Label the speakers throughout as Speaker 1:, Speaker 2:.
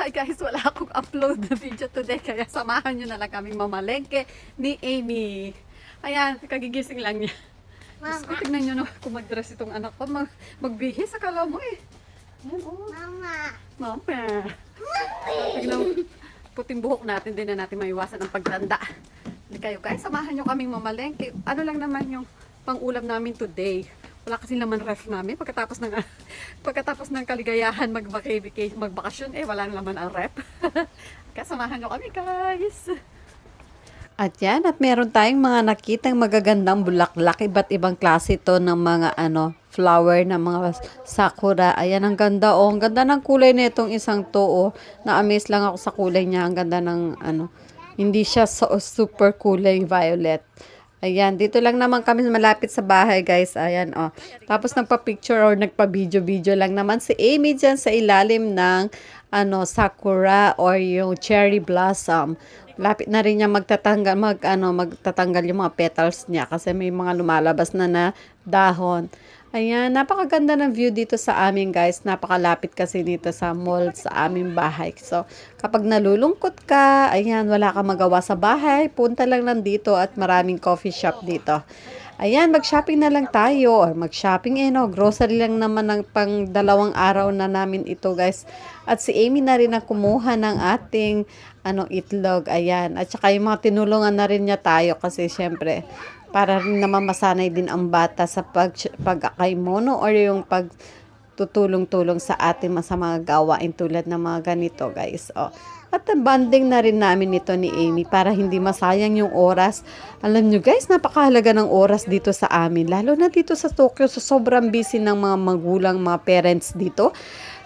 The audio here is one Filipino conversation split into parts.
Speaker 1: Hi guys, wala akong upload na video today kaya samahan nyo na lang kaming mamalengke ni Amy. Ayan, kagigising lang niya. Diyos ko, tignan nyo na kung mag-dress itong anak ko. Magbihis, akala mo eh. Ayan, oh. Mama. Tignan, puting buhok natin, din na natin maiwasan ang pagtanda. Hindi kayo guys, samahan nyo kaming mamalengke. Ano lang naman yung pang-ulam namin today. Wala kasi naman ref namin pagkatapos ng kaligayahan magbakasyon wala naman ang ref. Kaya samahan nyo kami guys.
Speaker 2: At yan, at meron tayong mga nakitang magagandang bulaklak, iba't ibang klase to ng mga flower na mga sakura. Ayan, ang ganda oh. Ang ganda ng kulay nitong isang to oh. Na-amaze lang ako sa kulay niya. Ang ganda ng hindi siya super kulay violet. Ayan, dito lang naman kami malapit sa bahay, guys. Ayan, oh. Tapos nagpa-picture or nagpa-video lang naman si Amy dyan sa ilalim ng sakura or yung cherry blossom. Lapit na rin niya magtatanggal yung mga petals niya kasi may mga lumalabas na dahon. Ayan, napakaganda ng view dito sa amin guys. Napakalapit kasi dito sa mall sa aming bahay. So, kapag nalulungkot ka, ayan, wala kang magawa sa bahay, punta lang dito at maraming coffee shop dito. Ayan, mag-shopping na lang tayo. Or mag-shopping grocery lang naman ng pang 2 araw na namin ito guys. At si Amy na rin ang kumuha ng ating itlog. Ayan, at saka yung mga tinulungan na rin niya tayo kasi syempre, para rin naman masanay din ang bata sa pagkakaimono or yung pagtutulong-tulong sa atin sa mga gawain tulad ng mga ganito guys. Oh. At bonding na rin namin ito ni Amy para hindi masayang yung oras. Alam nyo guys, napakahalaga ng oras dito sa amin. Lalo na dito sa Tokyo, so sobrang busy ng mga magulang, mga parents dito.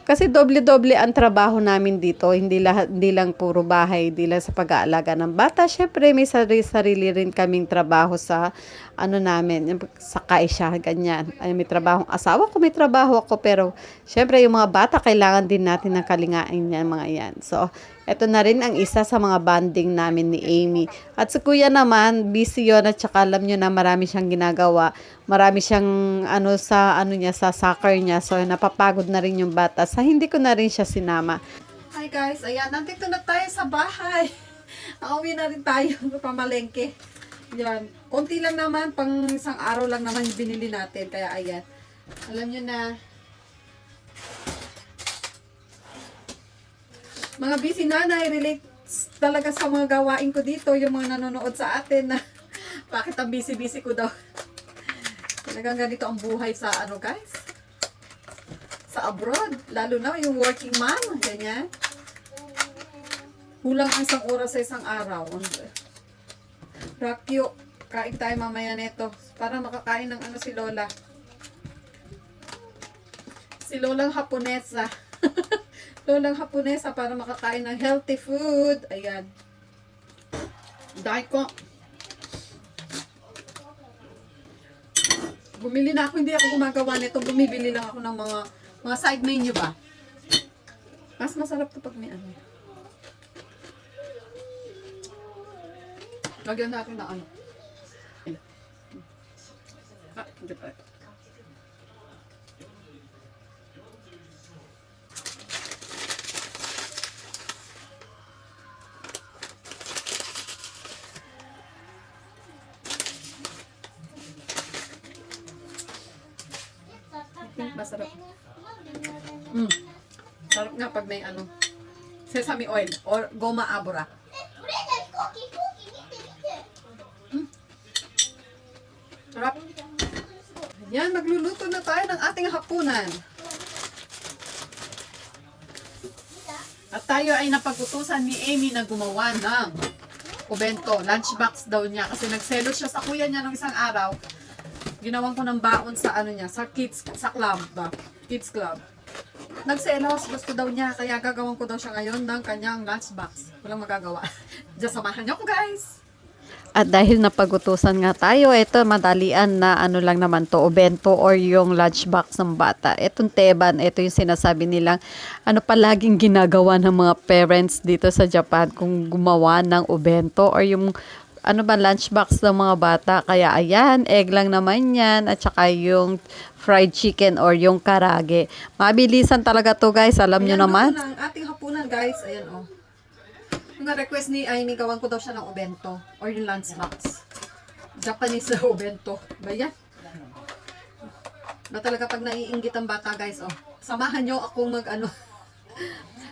Speaker 2: Kasi doble-doble ang trabaho namin dito, hindi lang puro bahay, hindi lang sa pag-aalaga ng bata. Syempre may sarili rin kaming trabaho sa namin, sa kaisya, ganyan. Ay, may trabaho asawa ko, may trabaho ako, pero syempre yung mga bata kailangan din natin ng kalingain niyan, mga yan. So, eto na rin ang isa sa mga bonding namin ni Amy. At si Kuya naman, busy yun at saka alam nyo na marami siyang ginagawa. Marami siyang sa soccer niya. So, napapagod na rin yung bata. Sa hindi ko na rin siya sinama.
Speaker 1: Hi guys, ayan, nandito na tayo sa bahay. Nakauwi na rin tayo, pamalengke. Yan, konti lang naman, pang 1 araw lang naman yung binili natin. Kaya ayan, alam nyo na, mga busy nanay, relate talaga sa mga gawain ko dito, yung mga nanonood sa atin na bakit ang busy-busy ko daw. Talagang ganito ang buhay sa guys, sa abroad, lalo na yung working mom, ganyan. Kulang ang 1 oras sa 1 araw. Rakyo, kain tayo mamaya neto para makakain ng si Lola. Si Lolang Haponesa. Lolang Haponesa para makakain ng healthy food. Ayan. Dahil ko. Bumili na ako, hindi ako gumagawa nito. Bumibili lang ako ng mga side menu ba. Mas masarap to pag may Lagyan natin na hindi pa. Masarap. Sarap nga pag may sesame oil or goma abura. Sarap. Yan, magluluto na tayo ng ating hapunan. At tayo ay napag-utusan ni Amy na gumawa ng kubento, lunchbox daw niya. Kasi nagselos siya sa kuya niya nung 1 araw. Ginawan ko ng baon sa sa kids, sa club ba? Kids club. Nagselos, gusto daw niya. Kaya gagawin ko daw siya ngayon ng kanyang lunchbox. Walang magagawa. Diyan, samahan niyo ko guys.
Speaker 2: At dahil napagutusan nga tayo, ito madalian na lang naman to, o bento or yung lunchbox ng bata. Itong teban, ito yung sinasabi nilang palaging ginagawa ng mga parents dito sa Japan kung gumawa ng obento or yung lunchbox ng mga bata. Kaya ayan, egg lang naman yan at saka yung fried chicken or yung karage. Mabilisan talaga to guys, alam nyo naman.
Speaker 1: Ang ating hapunan Ayan guys, ayan oh. Yung request ni Amy, gawan ko daw siya ng obento or yung lunchbox. Japanese na obento. Ba yan? Ba talaga pag naiinggit ang bata guys, oh. Samahan nyo akong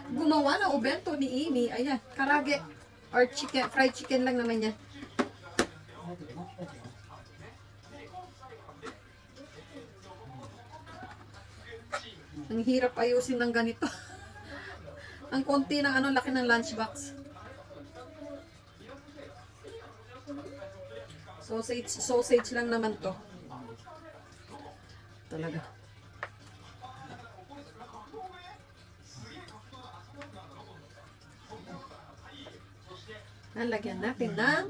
Speaker 1: gumawa ng obento ni Amy. Ayan, karage or chicken, fried chicken lang naman yan. Ang hirap ayusin ng ganito. Ang konti ng laki ng lunchbox. Sausage lang naman to. Talaga. Lagyan natin ng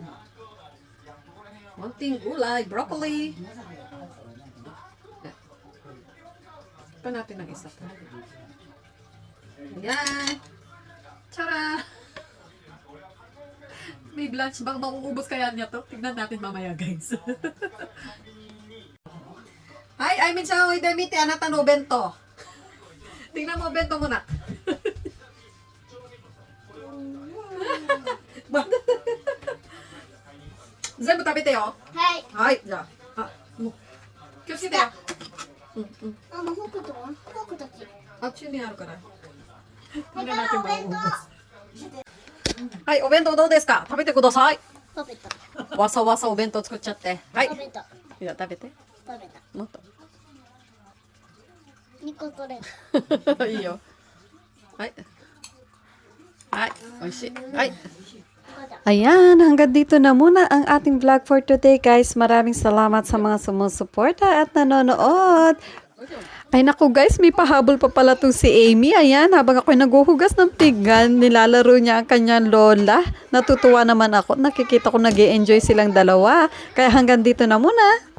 Speaker 1: konting gulay, broccoli. Pa natin ng isa pa. Ayan. Tara! May lunch bag. Mauubos kaya niya to? Tignan natin mamaya, guys. Ay, I mean siya, oy, demiti, anata no bento. Tignan mo, bento muna. Zen mo tapite, oh.
Speaker 3: はい。
Speaker 1: はい、じゃあ。気をつけてよ。
Speaker 3: あ、もうフォークとはフォークたち。
Speaker 1: あっちにあるから。
Speaker 3: だからお弁当。
Speaker 1: はい、お弁当どうですか？食べてください。
Speaker 3: 食べた。
Speaker 1: わさわさお弁当作っちゃって。はい。
Speaker 3: 食べた。
Speaker 1: じゃあ食べて。
Speaker 3: 食べた。
Speaker 1: もっと。
Speaker 3: 2個取れる。
Speaker 1: いいよ。はい。はい、美味しい。はい。
Speaker 2: Ayan, hanggang dito na muna ang ating vlog for today guys. Maraming salamat sa mga sumusuporta at nanonood. Ay naku guys, may pahabol pa pala to si Amy. Ayan, habang ako'y naguhugas ng pinggan, nilalaro niya ang kanyang lola. Natutuwa naman ako. Nakikita ko nag-e-enjoy silang dalawa. Kaya hanggang dito na muna.